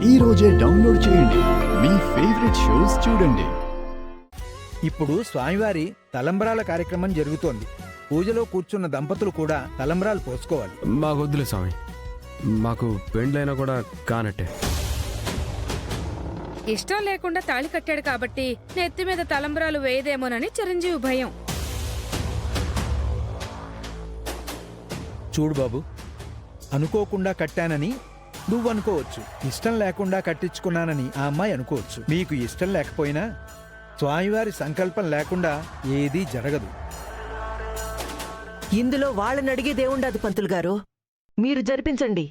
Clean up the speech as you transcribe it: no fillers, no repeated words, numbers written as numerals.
ఈ రోజే డౌన్లోడ్ చేయండి. మీ ఫేవరెట్ షోస్ చూడండి. ఇప్పుడు స్వామివారి తలంబ్రాల కార్యక్రమం జరుగుతోంది. పూజలో కూర్చున్న దంపతులు కూడా తలంబ్రాలు పోసుకోవాలి. మాకు వద్దులే స్వామి, మాకు పెండ్లైనా కూడా కానట్టే. ఇష్టం లేకుండా తాళి కట్టాడు కాబట్టి నెత్తి మీద తలంబ్రాలు వేయదేమోనని చిరంజీవి భయం. చూడు బాబు, అనుకోకుండా కట్టానని నువ్వనుకోవచ్చు, ఇష్టం లేకుండా కట్టించుకున్నానని ఆ అమ్మాయి అనుకోవచ్చు. మీకు ఇష్టం లేకపోయినా స్వామివారి సంకల్పం లేకుండా ఏదీ జరగదు. ఇందులో వాళ్ళని అడిగేదేముండదు పంతులు గారు, మీరు జరిపించండి.